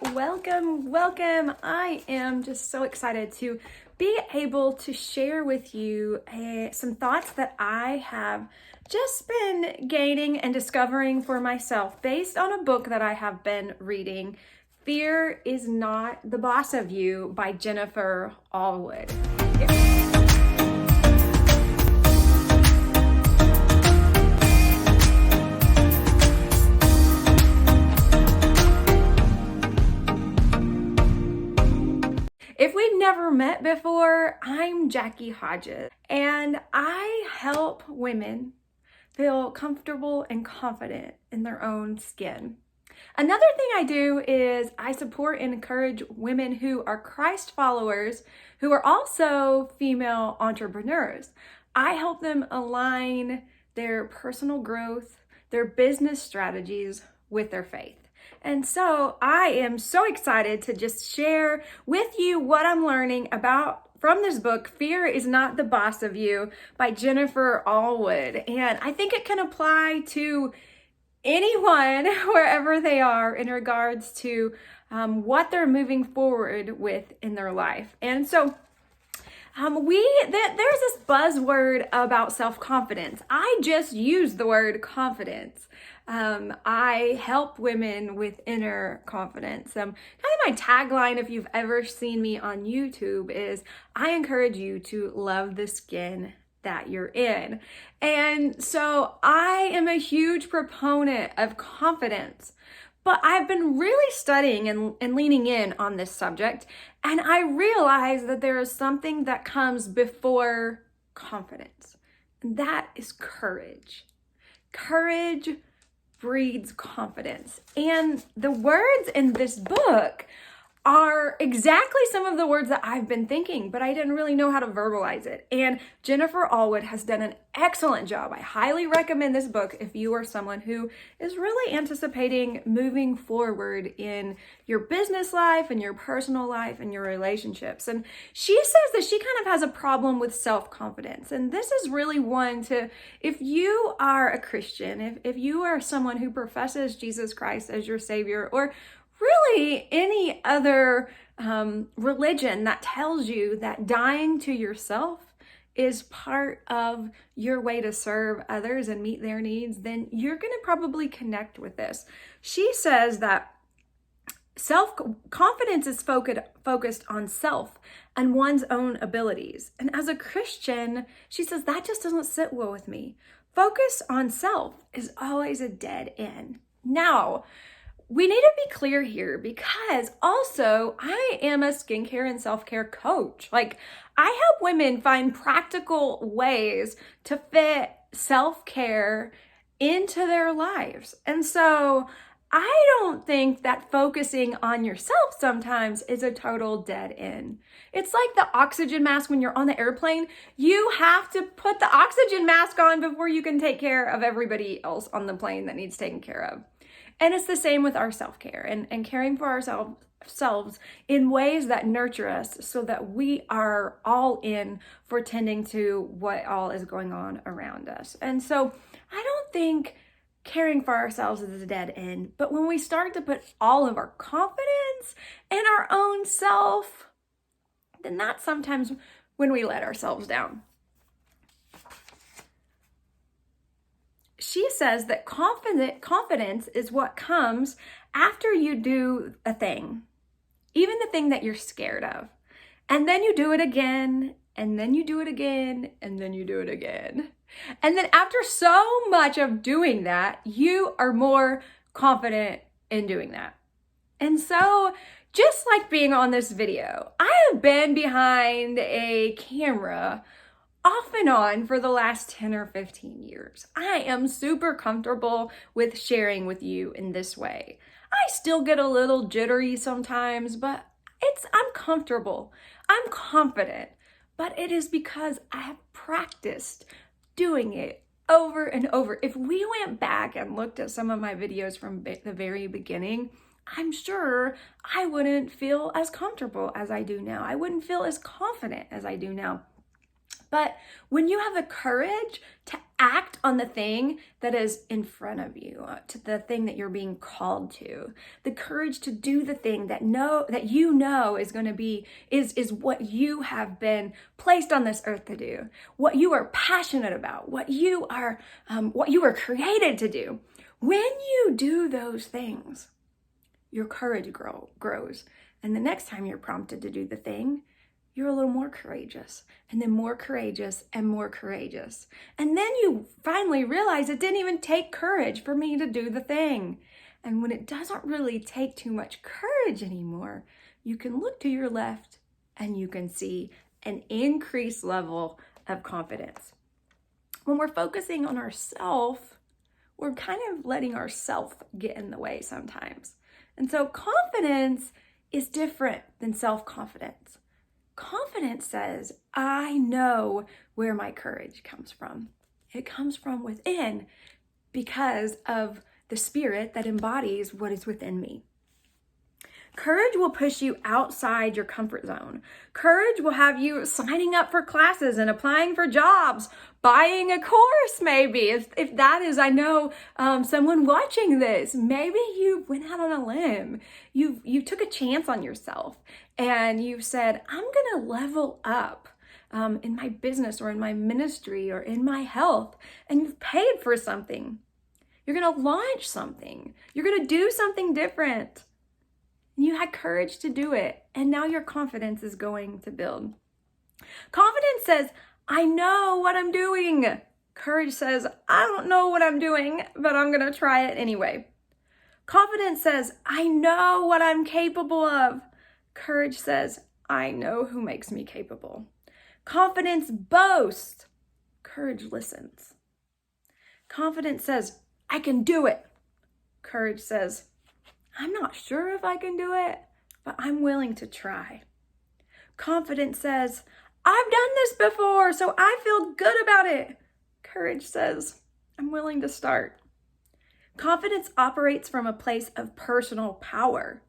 welcome. I am just so excited to be able to share with you some thoughts that I have just been gaining and discovering for myself based on a book that I have been reading, Fear is Not the Boss of You by Jennifer Allwood. If we've never met before, I'm Jacqui Hodges, and I help women feel comfortable and confident in their own skin. Another thing I do is I support and encourage women who are Christ followers who are also female entrepreneurs. I help them align their personal growth, their business strategies with their faith. And so I am so excited to just share with you what I'm learning about from this book, Fear is Not the Boss of You by Jennifer Allwood. And I think it can apply to anyone, wherever they are, in regards to what they're moving forward with in their life. And so there's this buzzword about self-confidence. I just use the word confidence. I help women with inner confidence. Kind of my tagline, if you've ever seen me on YouTube, is I encourage you to love the skin that you're in. And so I am a huge proponent of confidence. But I've been really studying and leaning in on this subject, and I realized that there is something that comes before confidence, and that is courage. Courage breeds confidence. And the words in this book are exactly some of the words that I've been thinking, but I didn't really know how to verbalize it. And Jennifer Allwood has done an excellent job. I highly recommend this book if you are someone who is really anticipating moving forward in your business life and your personal life and your relationships. And she says that she kind of has a problem with self-confidence. And this is really one to, if you are a Christian, if you are someone who professes Jesus Christ as your Savior, or really any other religion that tells you that dying to yourself is part of your way to serve others and meet their needs, then you're going to probably connect with this. She says that self-confidence is focused on self and one's own abilities. And as a Christian, she says that just doesn't sit well with me. Focus on self is always a dead end. Now, we need to be clear here, because also I am a skincare and self-care coach. Like, I help women find practical ways to fit self-care into their lives. And so I don't think that focusing on yourself sometimes is a total dead end. It's like the oxygen mask when you're on the airplane. You have to put the oxygen mask on before you can take care of everybody else on the plane that needs taken care of. And it's the same with our self-care and caring for ourselves in ways that nurture us so that we are all in for tending to what all is going on around us. And so I don't think caring for ourselves is a dead end, but when we start to put all of our confidence in our own self, then that's sometimes when we let ourselves down. She says that confidence is what comes after you do a thing, even the thing that you're scared of. And then you do it again, and then you do it again, and then you do it again. And then after so much of doing that, you are more confident in doing that. And so, just like being on this video, I have been behind a camera off and on for the last 10 or 15 years. I am super comfortable with sharing with you in this way. I still get a little jittery sometimes, but I'm comfortable. I'm confident, but it is because I have practiced doing it over and over. If we went back and looked at some of my videos from the very beginning, I'm sure I wouldn't feel as comfortable as I do now. I wouldn't feel as confident as I do now. But when you have the courage to act on the thing that is in front of you, to the thing that you're being called to. The courage to do the thing that you know is going to be is what you have been placed on this earth to do, what you are passionate about, what you are created to do. When you do those things, your courage grows. And the next time you're prompted to do the thing, you're a little more courageous, and then more courageous and more courageous. And then you finally realize it didn't even take courage for me to do the thing. And when it doesn't really take too much courage anymore, you can look to your left and you can see an increased level of confidence. When we're focusing on ourselves, we're kind of letting ourselves get in the way sometimes. And so confidence is different than self-confidence. Confidence says, I know where my courage comes from. It comes from within because of the spirit that embodies what is within me. Courage will push you outside your comfort zone. Courage will have you signing up for classes and applying for jobs, buying a course maybe. If that is, I know someone watching this, maybe you went out on a limb. You took a chance on yourself and you said, I'm going to level up in my business or in my ministry or in my health. And you've paid for something. You're going to launch something. You're going to do something different. You had courage to do it, and now your confidence is going to build. Confidence says, I know what I'm doing. Courage says, I don't know what I'm doing, but I'm going to try it anyway. Confidence says, I know what I'm capable of. Courage says, I know who makes me capable. Confidence boasts. Courage listens. Confidence says, I can do it. Courage says, I'm not sure if I can do it, but I'm willing to try. Confidence says, I've done this before, so I feel good about it. Courage says, I'm willing to start. Confidence operates from a place of personal power.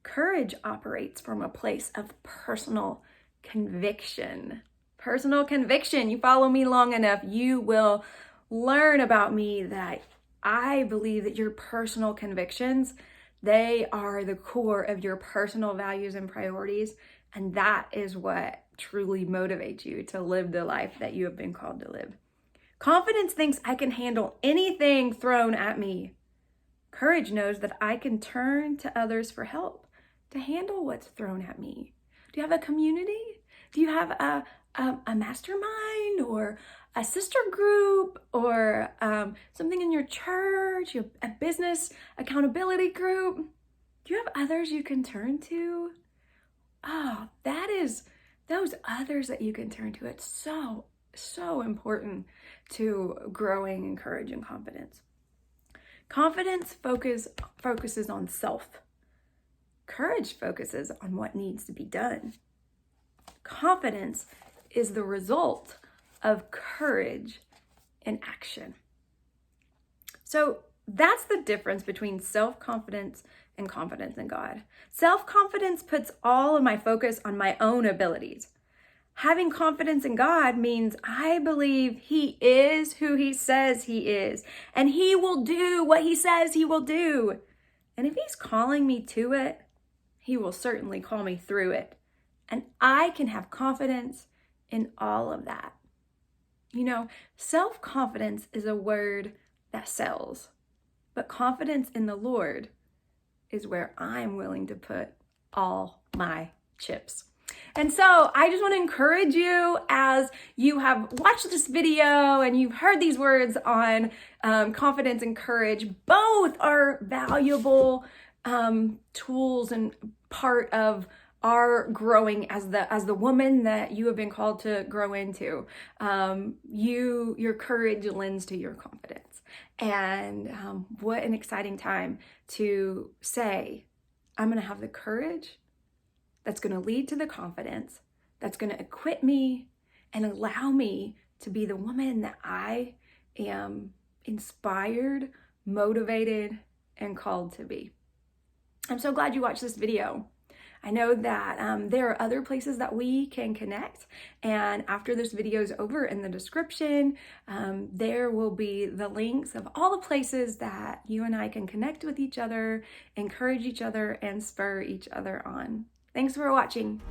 Courage operates from a place of personal conviction. Personal conviction. You follow me long enough, you will learn about me that I believe that your personal convictions, they are the core of your personal values and priorities. And that is what truly motivates you to live the life that you have been called to live. Confidence thinks I can handle anything thrown at me. Courage knows that I can turn to others for help to handle what's thrown at me. Do you have a community? Do you have a mastermind or a sister group or something in your church, a business accountability group? Do you have others you can turn to? Oh, those others that you can turn to. It's so important to growing in courage and confidence. Confidence focuses on self. Courage focuses on what needs to be done. Confidence is the result of courage in action. So that's the difference between self-confidence and confidence in God. Self-confidence puts all of my focus on my own abilities. Having confidence in God means I believe He is who He says He is, and He will do what He says He will do. And if He's calling me to it, He will certainly call me through it. And I can have confidence in all of that. You know, self-confidence is a word that sells, but confidence in the Lord is where I'm willing to put all my chips. And so I just want to encourage you, as you have watched this video and you've heard these words on confidence and courage. Both are valuable tools and part of our growing as the woman that you have been called to grow into. Your courage lends to your confidence. And what an exciting time to say, I'm going to have the courage that's going to lead to the confidence, that's going to equip me and allow me to be the woman that I am inspired, motivated, and called to be. I'm so glad you watched this video. I know that there are other places that we can connect, and after this video is over, in the description, there will be the links of all the places that you and I can connect with each other, encourage each other, and spur each other on. Thanks for watching.